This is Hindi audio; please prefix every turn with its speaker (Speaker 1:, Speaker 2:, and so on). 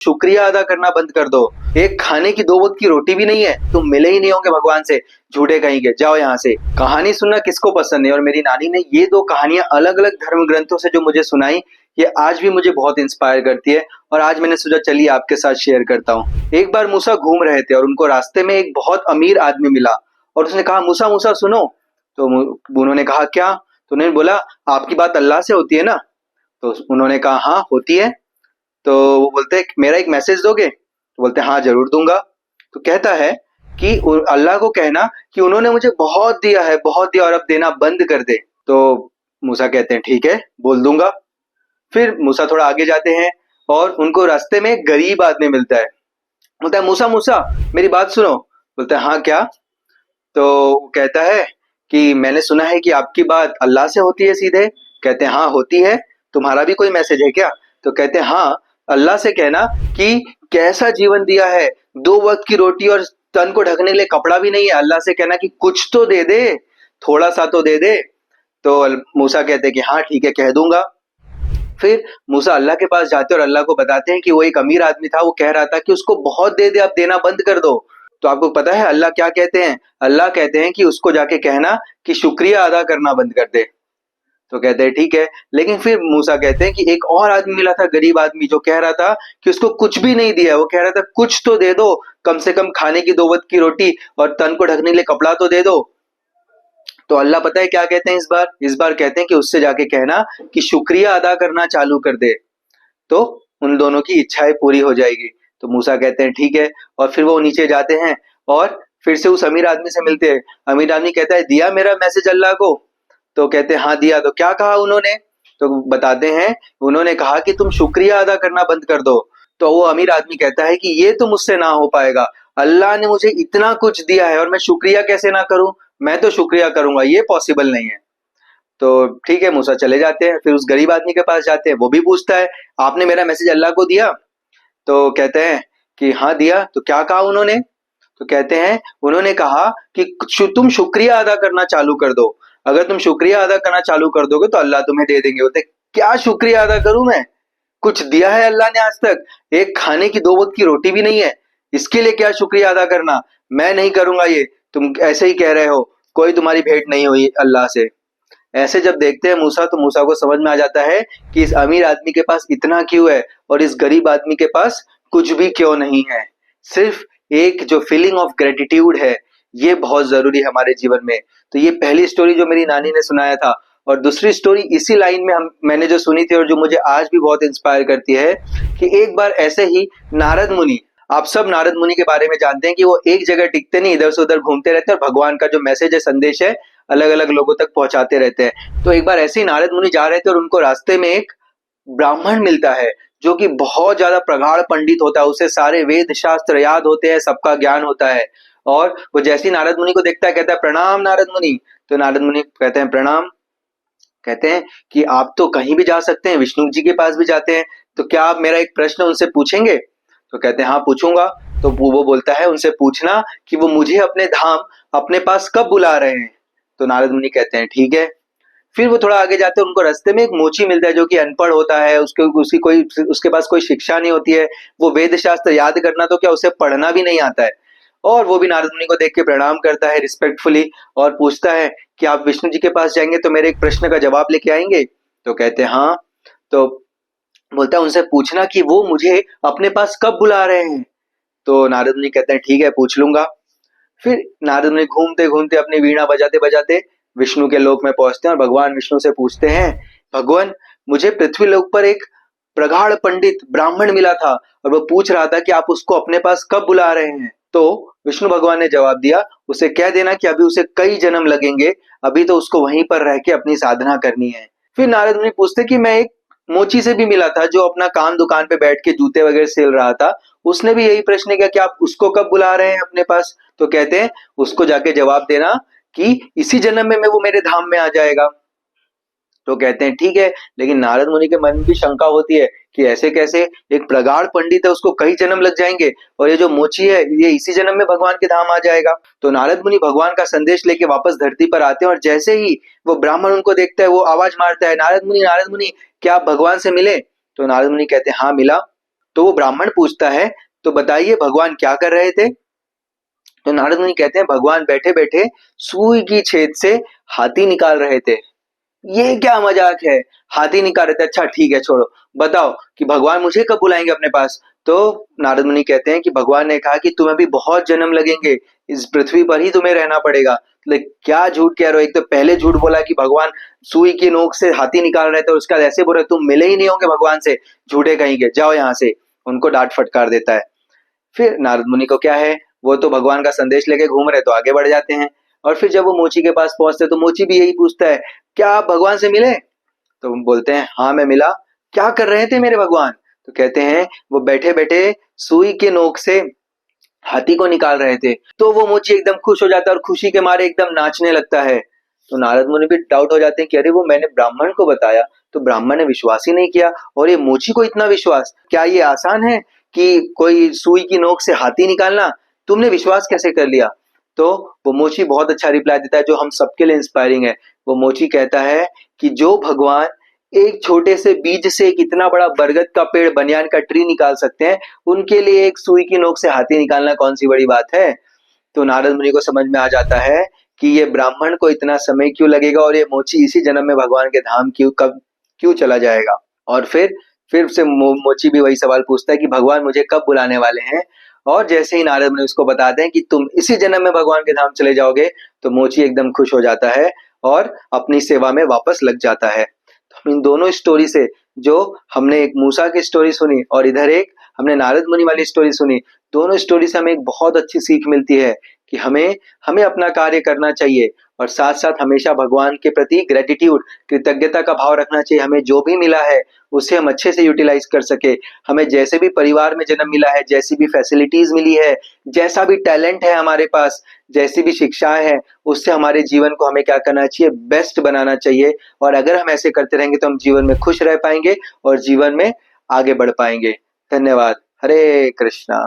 Speaker 1: शुक्रिया अदा करना बंद कर दो। एक खाने की 2 वक्त की रोटी भी नहीं है, तुम मिले ही नहीं होंगे भगवान से, झूठे कहेंगे, जाओ यहाँ से। कहानी सुनना किसको पसंद नहीं। और मेरी नानी ने ये 2 कहानियां अलग अलग धर्म ग्रंथों से जो मुझे सुनाई, ये आज भी मुझे बहुत इंस्पायर करती है। और आज मैंने सोचा चलिए आपके साथ शेयर करता हूँ। एक बार मूसा घूम रहे थे और उनको रास्ते में एक बहुत अमीर आदमी मिला और उसने कहा, मूसा मूसा सुनो। तो उन्होंने कहा क्या? तो उन्होंने बोला, आपकी बात अल्लाह से होती है ना? तो उन्होंने कहा हाँ होती है। तो वो बोलते हैं मेरा एक मैसेज दोगे? तो बोलते हैं हाँ जरूर दूंगा। तो कहता है कि अल्लाह को कहना कि उन्होंने मुझे बहुत दिया है, बहुत दिया, और अब देना बंद कर दे। तो मूसा कहते हैं ठीक है, बोल दूंगा। फिर मूसा थोड़ा आगे जाते हैं और उनको रास्ते में एक गरीब आदमी मिलता है। बोलता है मूसा मूसा मेरी बात सुनो। बोलता है हाँ क्या? तो वो कहता है कि मैंने सुना है कि आपकी बात अल्लाह से होती है सीधे। कहते हैं हाँ होती है, तुम्हारा भी कोई मैसेज है क्या? तो कहते हैं हाँ, अल्लाह से कहना कि कैसा जीवन दिया है, 2 वक्त की रोटी और तन को ढकने के लिए कपड़ा भी नहीं है, अल्लाह से कहना कि कुछ तो दे दे, थोड़ा सा तो दे दे। तो मूसा कहते हैं कि हाँ ठीक है, कह दूंगा। फिर मूसा अल्लाह के पास जाते और अल्लाह को बताते हैं कि वो एक अमीर आदमी था, वो कह रहा था कि उसको बहुत दे दे, अब देना बंद कर दो। तो आपको पता है अल्लाह क्या कहते हैं? अल्लाह कहते हैं कि उसको जाके कहना कि शुक्रिया अदा करना बंद कर दे। तो कहते हैं ठीक है। लेकिन फिर मूसा कहते हैं कि एक और आदमी मिला था, गरीब आदमी, जो कह रहा था कि उसको कुछ भी नहीं दिया। वो कह रहा था कुछ तो दे दो, कम से कम खाने की 2 वक्त की रोटी और तन को ढकने के लिए कपड़ा तो दे दो। तो अल्लाह पता है क्या कहते हैं इस बार कहते हैं कि उससे जाके कहना कि शुक्रिया अदा करना चालू कर दे, तो उन दोनों की इच्छाएं पूरी हो जाएगी। तो मूसा कहते हैं ठीक है। और फिर वो नीचे जाते हैं और फिर से उस अमीर आदमी से मिलते हैं। अमीर आदमी कहता है दिया मेरा मैसेज अल्लाह को? तो कहते हैं हाँ दिया। तो क्या कहा उन्होंने? तो बताते हैं उन्होंने कहा कि तुम शुक्रिया अदा करना बंद कर दो। तो वो अमीर आदमी कहता है कि ये तो मुझसे ना हो पाएगा, अल्लाह ने मुझे इतना कुछ दिया है और मैं शुक्रिया कैसे ना करूं, मैं तो शुक्रिया करूंगा, ये पॉसिबल नहीं है। तो ठीक है, मूसा चले जाते हैं। फिर उस गरीब आदमी के पास जाते हैं, वो भी पूछता है आपने मेरा मैसेज अल्लाह को दिया? तो कहते हैं कि हाँ दिया। तो क्या कहा उन्होंने? तो कहते हैं उन्होंने कहा कि तुम शुक्रिया अदा करना चालू कर दो, अगर तुम शुक्रिया अदा करना चालू कर दोगे तो अल्लाह तुम्हें दे देंगे। बोलते क्या शुक्रिया अदा करूं मैं, कुछ दिया है अल्लाह ने आज तक, एक खाने की 2 वक्त की रोटी भी नहीं है, इसके लिए क्या शुक्रिया अदा करना, मैं नहीं करूंगा ये, तुम ऐसे ही कह रहे हो, कोई तुम्हारी भेंट नहीं हुई अल्लाह से। ऐसे जब देखते हैं मूसा, तो मूसा को समझ में आ जाता है कि इस अमीर आदमी के पास इतना क्यों है और इस गरीब आदमी के पास कुछ भी क्यों नहीं है। सिर्फ एक जो फीलिंग ऑफ ग्रेटिट्यूड है, ये बहुत जरूरी है हमारे जीवन में। तो ये पहली स्टोरी जो मेरी नानी ने सुनाया था। और दूसरी स्टोरी इसी लाइन में मैंने जो सुनी थी और जो मुझे आज भी बहुत इंस्पायर करती है, कि एक बार ऐसे ही नारद मुनि, आप सब नारद मुनि के बारे में जानते हैं कि वो एक जगह टिकते नहीं, इधर से उधर घूमते रहते हैं और भगवान का जो मैसेज है, संदेश है, अलग अलग लोगों तक पहुंचाते रहते हैं। तो एक बार ऐसे ही नारद मुनि जा रहे थे और उनको रास्ते में एक ब्राह्मण मिलता है जो कि बहुत ज्यादा प्रगाढ़ पंडित होता है, उसे सारे वेद शास्त्र याद होते हैं, सबका ज्ञान होता है। और वो जैसे ही नारद मुनि को देखता है कहता है प्रणाम नारद मुनि। तो नारद मुनि कहते हैं प्रणाम। कहते हैं कि आप तो कहीं भी जा सकते हैं, विष्णु जी के पास भी जाते हैं, तो क्या आप मेरा एक प्रश्न उनसे पूछेंगे? तो कहते हैं हाँ पूछूंगा। तो वो बोलता है उनसे पूछना कि वो मुझे अपने धाम, अपने पास कब बुला रहे हैं। तो नारद मुनि कहते हैं ठीक है। फिर वो थोड़ा आगे जाते हैं, उनको रास्ते में एक मोची मिलता है जो कि अनपढ़ होता है, उसके पास कोई शिक्षा नहीं होती है, वो वेद शास्त्र याद करना तो क्या, उसे पढ़ना भी नहीं आता है। और वो भी नारद मुनि को देख के प्रणाम करता है रिस्पेक्टफुली और पूछता है कि आप विष्णु जी के पास जाएंगे तो मेरे एक प्रश्न का जवाब लेके आएंगे? तो कहते हैं हाँ। तो बोलता है उनसे पूछना कि वो मुझे अपने पास कब बुला रहे हैं। तो नारद मुनि कहते हैं ठीक है, पूछ लूंगा। फिर नारद मुनि घूमते घूमते अपनी वीणा बजाते बजाते विष्णु के लोक में पहुंचते हैं और भगवान विष्णु से पूछते हैं, भगवान मुझे पृथ्वी लोक पर एक प्रगाढ़ पंडित ब्राह्मण मिला था और वो पूछ रहा था कि आप उसको अपने पास कब बुला रहे हैं। तो विष्णु भगवान ने जवाब दिया, उसे कह देना कि अभी उसे कई जन्म लगेंगे, अभी तो उसको वहीं पर रह के अपनी साधना करनी है। फिर नारद मुनि पूछते कि मैं एक मोची से भी मिला था जो अपना काम दुकान पे बैठ के जूते वगैरह सिल रहा था, उसने भी यही प्रश्न किया कि आप उसको कब बुला रहे हैं अपने पास। तो कहते हैं उसको जाके जवाब देना कि इसी जन्म में वो मेरे धाम में आ जाएगा। तो कहते हैं ठीक है। लेकिन नारद मुनि के मन में भी शंका होती है कि ऐसे कैसे, एक प्रगाढ़ पंडित है उसको कई जन्म लग जाएंगे और ये जो मोची है ये इसी जन्म में भगवान के धाम आ जाएगा। तो नारद मुनि भगवान का संदेश लेके वापस धरती पर आते हैं और जैसे ही वो ब्राह्मण उनको देखता है वो आवाज मारता है, नारद मुनि क्या आप भगवान से मिले? तो नारद मुनि कहते हैं हाँ मिला। तो वो ब्राह्मण पूछता है, तो बताइए भगवान क्या कर रहे थे? तो नारद मुनि कहते हैं, भगवान बैठे बैठे सुई की छेद से हाथी निकाल रहे थे। ये क्या मजाक है, हाथी निकाल रहे थे, अच्छा ठीक है छोड़ो, बताओ कि भगवान मुझे कब बुलाएंगे अपने पास? तो नारद मुनि कहते हैं कि भगवान ने कहा कि तुम्हें भी बहुत जन्म लगेंगे, इस पृथ्वी पर ही तुम्हें रहना पड़ेगा। लेकिन क्या झूठ कह रहे हो, एक तो पहले झूठ बोला कि भगवान सुई की नोक से हाथी निकाल रहे थे और उसका ऐसे बोल रहे तुम मिले ही नहीं होंगे भगवान से, झूठे कहीं के, जाओ यहाँ से। उनको डांट फटकार देता है। फिर नारद मुनि को क्या है, वो तो भगवान का संदेश लेके घूम रहे, तो आगे बढ़ जाते हैं। और फिर जब वो मोची के पास पहुंचते तो मोची भी यही पूछता है, क्या आप भगवान से मिले? तो हम बोलते हैं, हाँ मैं मिला। क्या कर रहे थे मेरे भगवान? तो कहते हैं, वो बैठे बैठे सुई के नोक से हाथी को निकाल रहे थे। तो वो मोची एकदम खुश हो जाता है और खुशी के मारे एकदम नाचने लगता है। तो नारद मुनि भी डाउट हो जाते हैं कि अरे वो मैंने ब्राह्मण को बताया तो ब्राह्मण ने विश्वास ही नहीं किया, और ये मोची को इतना विश्वास, क्या ये आसान है कि कोई सुई की नोक से हाथी निकालना? तुमने विश्वास कैसे कर लिया? तो वो मोची बहुत अच्छा रिप्लाई देता है जो हम सबके लिए इंस्पायरिंग है। वो मोची कहता है कि जो भगवान एक छोटे से बीज से एक इतना बड़ा बरगद का पेड़, बनियान का ट्री निकाल सकते हैं, उनके लिए एक सुई की नोक से हाथी निकालना कौन सी बड़ी बात है? तो नारद मुनि को समझ में आ जाता है कि ये ब्राह्मण को इतना समय क्यों लगेगा और ये मोची इसी जन्म में भगवान के धाम क्यों चला जाएगा। और फिर से मोची भी वही सवाल पूछता है कि भगवान मुझे कब बुलाने वाले हैं? और जैसे ही नारद मुनि उसको बताते हैं कि तुम इसी जन्म में भगवान के धाम चले जाओगे, तो मोची एकदम खुश हो जाता है और अपनी सेवा में वापस लग जाता है। तो इन दोनों स्टोरी से, जो हमने एक मूसा की स्टोरी सुनी और इधर एक हमने नारद मुनि वाली स्टोरी सुनी, दोनों स्टोरी से हमें एक बहुत अच्छी सीख मिलती है कि हमें हमें अपना कार्य करना चाहिए और साथ साथ हमेशा भगवान के प्रति ग्रेटिट्यूड, कृतज्ञता का भाव रखना चाहिए। हमें जो भी मिला है उसे हम अच्छे से यूटिलाइज कर सके। हमें जैसे भी परिवार में जन्म मिला है, जैसी भी फैसिलिटीज मिली है, जैसा भी टैलेंट है हमारे पास, जैसी भी शिक्षाएं हैं, उससे हमारे जीवन को हमें क्या करना चाहिए, बेस्ट बनाना चाहिए। और अगर हम ऐसे करते रहेंगे तो हम जीवन में खुश रह पाएंगे और जीवन में आगे बढ़ पाएंगे। धन्यवाद। हरे कृष्णा।